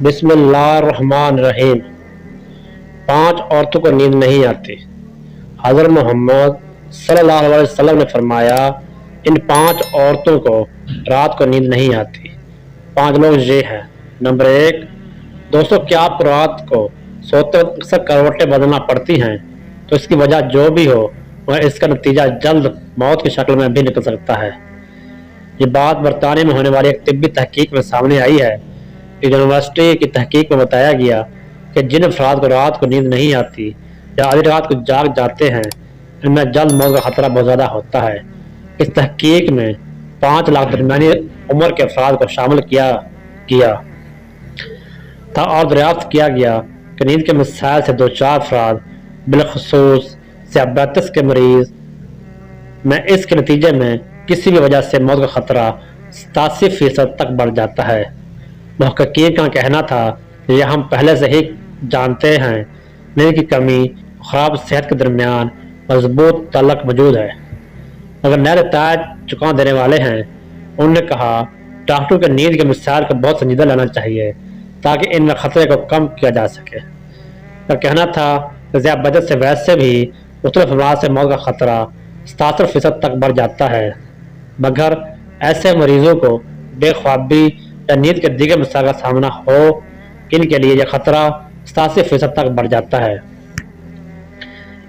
بسم اللہ الرحمن الرحیم۔ 5 عورتوں کو نیند نہیں آتی۔ حضرت محمد صلی اللہ علیہ وسلم نے فرمایا ان 5 عورتوں کو رات کو نیند نہیں آتی۔ 5 لوگ یہ ہیں۔ نمبر 1، دوستو کیا آپ کو رات کو سوتے وقت اکثر کروٹیں بدلنا پڑتی ہیں؟ تو اس کی وجہ جو بھی ہو مگر اس کا نتیجہ جلد موت کی شکل میں بھی نکل سکتا ہے۔ یہ بات برطانیہ میں ہونے والی ایک طبی تحقیق میں سامنے آئی ہے۔ یونیورسٹی کی تحقیق میں بتایا گیا کہ جن افراد کو رات کو نیند نہیں آتی یا آدھی رات کو جاگ جاتے ہیں ان میں جلد موت کا خطرہ بہت زیادہ ہوتا ہے۔ اس تحقیق میں 5 لاکھ درمیانی عمر کے افراد کو شامل کیا تھا اور دریافت کیا گیا کہ نیند کے مسائل سے 2-4 افراد بالخصوص ذیابیطس کے مریض میں اس کے نتیجے میں کسی بھی وجہ سے موت کا خطرہ 87% تک بڑھ جاتا ہے۔ محققین کا کہنا تھا کہ یہ ہم پہلے سے ہی جانتے ہیں، نیند کی کمی اور خراب صحت کے درمیان مضبوط تعلق موجود ہے، مگر نئے نتائج چکا دینے والے ہیں۔ انہوں نے کہا ڈاکٹروں کے نیند کے مسائل کو بہت سنجیدہ لینا چاہیے تاکہ ان میں خطرے کو کم کیا جا سکے۔ کا کہنا تھا کہ ذیابیطس سے ویسے بھی مختلف امراض سے موت کا خطرہ 67% تک بڑھ جاتا ہے، مگر ایسے مریضوں کو بے خوابی یا نیند کے دیگر مسائل کا سامنا ہو ان کے لیے یہ خطرہ 87% تک بڑھ جاتا ہے۔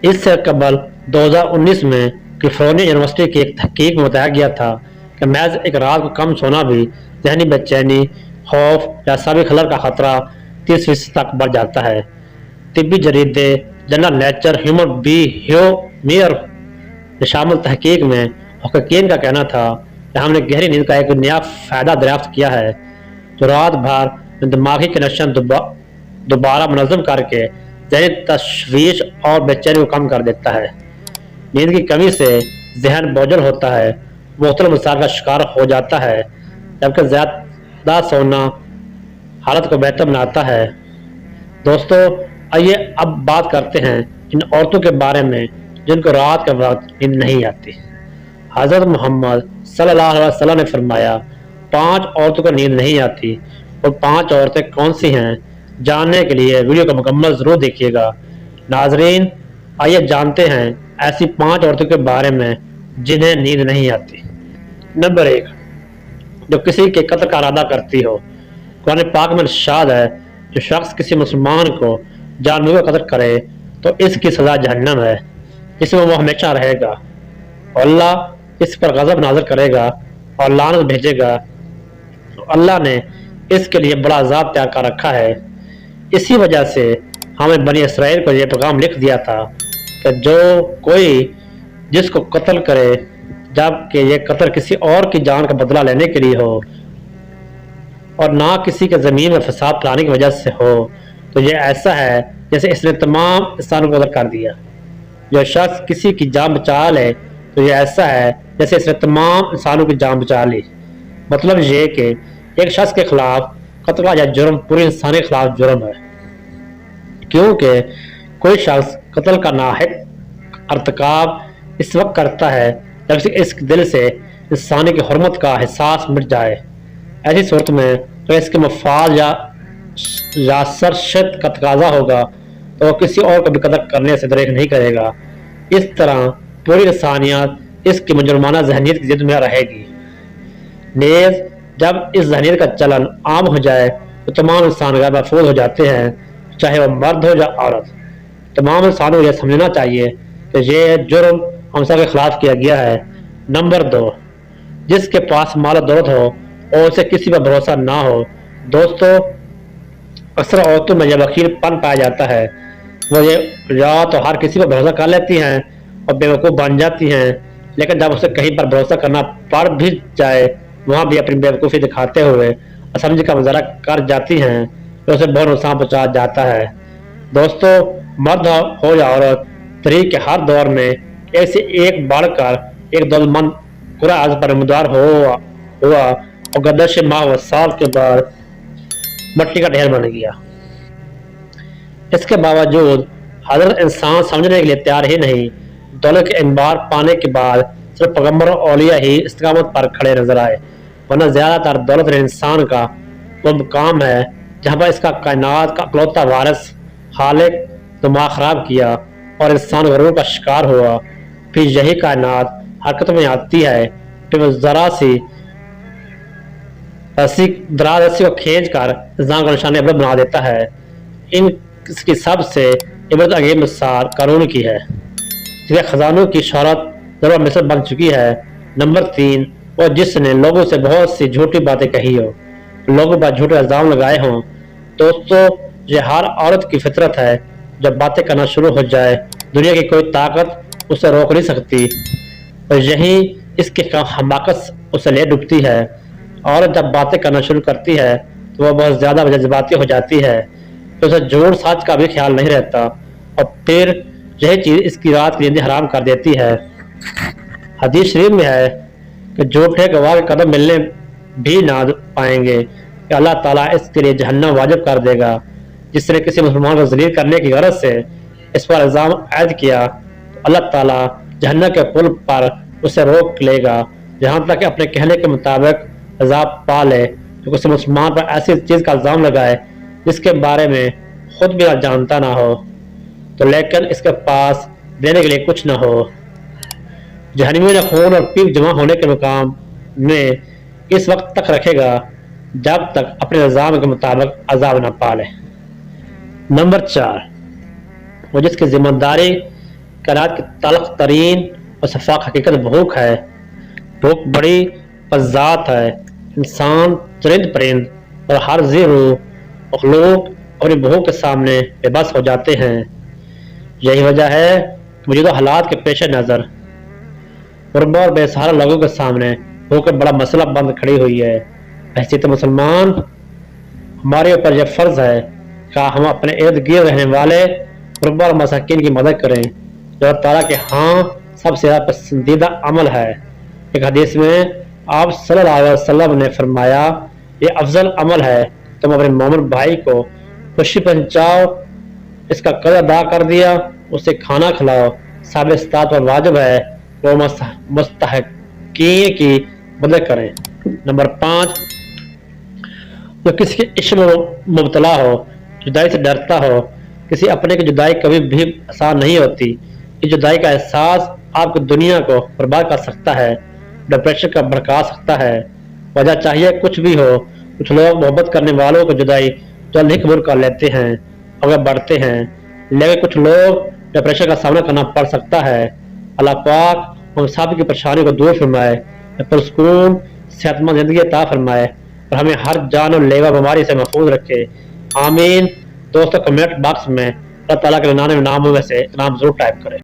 اس سے قبل 2019 میں کیلیفورنیا یونیورسٹی کی ایک تحقیق میں بتایا گیا تھا کہ محض ایک رات کو کم سونا بھی ذہنی بے چینی، خوف یا اعصابی خلل کا خطرہ 30% تک بڑھ جاتا ہے۔ طبی جریدے جنرل نیچر ہیومن بیہیویئر میں شامل تحقیق میں محققین کا کہنا تھا کہ ہم نے گہری نیند کا ایک نیا فائدہ دریافت کیا ہے جو رات بھر دماغی کنیکشن دوبارہ منظم کر کے ذہنی تشویش اور بے چینی کو کم کر دیتا ہے۔ نیند کی کمی سے ذہن بوجھل ہوتا ہے، مختلف مسائل کا شکار ہو جاتا ہے، جبکہ زیادہ سونا حالت کو بہتر بناتا ہے۔ دوستو آئیے اب بات کرتے ہیں ان عورتوں کے بارے میں جن کو رات کے وقت نیند نہیں آتی۔ حضرت محمد صلی اللہ علیہ وسلم نے فرمایا 5 عورتوں کو نیند نہیں آتی، اور 5 عورتیں کون سی ہیں جاننے کے لیے ویڈیو کو مکمل ضرور دیکھیے گا۔ ناظرین آئیے جانتے ہیں ایسی 5 عورتوں کے بارے میں جنہیں نیند نہیں آتی۔ نمبر 1، جو کسی کے قتل کا ارادہ کرتی ہو۔ قرآن پاک میں ارشاد ہے جو شخص کسی مسلمان کو جان بوجھ کر قتل کرے تو اس کی سزا جہنم ہے، جس میں وہ ہمیشہ رہے گا، اور اللہ اس پر غضب نازل کرے گا اور لعنت بھیجے گا۔ اللہ نے اس کے لیے بڑا عذاب تیار کر رکھا ہے۔ اسی وجہ سے ہمیں بنی اسرائیل کو یہ پیغام لکھ دیا تھا کہ جو کوئی جس کو قتل کرے جب کہ یہ قتل کسی اور کی جان کا بدلہ لینے کے لیے ہو اور نہ کسی کے زمین میں فساد پھیلانے کی وجہ سے ہو تو یہ ایسا ہے جیسے اس نے تمام انسانوں کو قتل کر دیا۔ جو شخص کسی کی جان بچا لے تو یہ ایسا ہے جیسے اس نے تمام انسانوں کی جان بچا لی۔ مطلب یہ کہ ایک شخص کے خلاف قتل یا جرم پوری انسانی کے خلاف جرم ہے، کیونکہ کوئی شخص قتل کا ناحق ارتکاب اس وقت کرتا ہے جب اس دل سے انسانی کی حرمت کا احساس مٹ جائے۔ ایسی صورت میں تو اس کے مفاد یا سرشت کا تقاضا ہوگا تو وہ کسی اور کو بھی قتل کرنے سے دریغ نہیں کرے گا۔ اس طرح پوری انسانیت اس کی مجرمانہ ذہنیت کی زد میں رہے گی۔ نیز جب اس ذہنیت کا چلن عام ہو جائے تو تمام انسان غیر محفوظ ہو جاتے ہیں، چاہے وہ مرد ہو یا عورت۔ تمام انسانوں کو یہ سمجھنا چاہیے کہ یہ جرم ہم سب کے خلاف کیا گیا ہے۔ نمبر 2، جس کے پاس مال و دولت ہو اور اسے کسی پر بھروسہ نہ ہو۔ دوستو اکثر عورتوں میں یہ وکیل پن پایا جاتا ہے، وہ یا تو ہر کسی پر بھروسہ کر لیتی ہیں اور بے وقوف بن جاتی ہیں، لیکن جب اسے کہیں پر بھروسہ کرنا پڑ بھی جائے وہاں بھی اپنی بے وقوفی دکھاتے ہوئے اسمجھی کا مظاہرہ کر جاتی ہیں تو اسے بہت نقصان پہنچا جاتا ہے۔ دوستو مرد ہو یا عورت، تاریخ کے ہر دور میں ایک سے ایک بڑھ کر ایک دولتمند قرآن ارض پر نمودار ہوا اور گردش ماہ و سال کے بعد مٹی کا ڈھیر بن گیا۔ اس کے باوجود حضرت انسان سمجھنے کے لیے تیار ہی نہیں۔ دولت کے انبار پانے کے بعد صرف پیغمبر اور اولیاء ہی استقامت پر کھڑے نظر آئے، ورنہ زیادہ تر دولت انسان کا وہ مقام ہے جہاں پر اس کا کائنات کا اکلوتا وارث خالق دماغ خراب کیا اور انسان غرور کا شکار ہوا، پھر یہی کائنات حرکت میں آتی ہے، پھر وہ ذرا سی دراز رسی کو کھینچ کر انسان کو نشان عبرت بنا دیتا ہے۔ اس کی سب سے عبرت انگیز مثال قارون کی ہے، جس کے خزانوں کی شہرت ضرور مصر بن چکی ہے۔ نمبر 3، وہ جس نے لوگوں سے بہت سی جھوٹی باتیں کہی ہو، لوگوں پر جھوٹے الزام لگائے ہوں۔ دوستو، یہ ہر عورت کی فطرت ہے، جب باتیں کرنا شروع ہو جائے دنیا کی کوئی طاقت اسے روک نہیں سکتی، اور یہی اس کی حماقت اسے لے ڈوبتی ہے۔ عورت جب باتیں کرنا شروع کرتی ہے تو وہ بہت زیادہ جذباتی ہو جاتی ہے، تو اسے جھوٹ سچ کا بھی خیال نہیں رہتا، اور پھر یہی چیز اس کی رات کی نیند حرام کر دیتی ہے۔ حدیث شریف میں ہے کہ جھوٹے گواہ کے قدم ملنے بھی نہ پائیں گے کہ اللہ تعالیٰ اس کے لیے جہنم واجب کر دے گا۔ جس نے کسی مسلمان کو ذلیل کرنے کی غرض سے اس پر الزام عائد کیا تو اللہ تعالیٰ جہنم کے پل پر اسے روک لے گا جہاں تک کہ اپنے کہنے کے مطابق عذاب پا لے۔ جو کسی مسلمان پر ایسی چیز کا الزام لگائے جس کے بارے میں خود بھی جانتا نہ ہو تو لیکن اس کے پاس دینے کے لیے کچھ نہ ہو، جہنمیوں نے خون اور پیپ جمع ہونے کے مقام میں اس وقت تک رکھے گا جب تک اپنے الزام کے مطابق عذاب نہ پا لے۔ نمبر 4، وہ جس کی ذمہ داری کائنات کی تلخ ترین اور شفاف حقیقت بھوک ہے۔ بھوک بڑی ذات ہے، انسان، چرند پرند اور ہر ذی روح مخلوق اپنی بھوک کے سامنے بے بس ہو جاتے ہیں۔ یہی وجہ ہے کہ موجودہ حالات کے پیش نظر غربا اور بے سہارا لوگوں کے سامنے بھوک بڑا مسئلہ بند کھڑی ہوئی ہے۔ حیثیت مسلمان ہمارے اوپر یہ فرض ہے کہ ہم اپنے ارد گرد رہنے والے غربا اور مساکین کی مدد کریں، جو اللہ تعالیٰ کے ہاں سب سے زیادہ پسندیدہ عمل ہے۔ ایک حدیث میں آپ صلی اللہ علیہ وسلم نے فرمایا، یہ افضل عمل ہے، تم اپنے مومن بھائی کو خوشی پہنچاؤ، اس کا قرض ادا کر دیا، اسے کھانا کھلاؤ۔ صاحب استطاعت پر واجب ہے وہ مستحقین کی مدد کریں۔ نمبر 5، جو کسی کے عشق میں مبتلا ہو، جدائی سے ڈرتا ہو۔ کسی اپنے کی جدائی کبھی بھی آسان نہیں ہوتی۔ اس جدائی کا احساس آپ کی دنیا کو برباد کر سکتا ہے، ڈپریشن کا بھڑکا سکتا ہے۔ وجہ چاہیے کچھ بھی ہو، کچھ لوگ محبت کرنے والوں کو جدائی جلد ہی قبول کر لیتے ہیں اور بڑھتے ہیں، لیکن کچھ لوگ ڈپریشن کا سامنا کرنا پڑ سکتا ہے۔ اللہ پاک ہم سب کی پریشانی کو دور فرمائے، پرسکون صحت مند زندگی عطا فرمائے اور ہمیں ہر جان اور لیوا بیماری سے محفوظ رکھے، آمین۔ دوستو، کمنٹ باکس میں اللہ تعالیٰ کے 99 ناموں میں سے نام ضرور ٹائپ کریں۔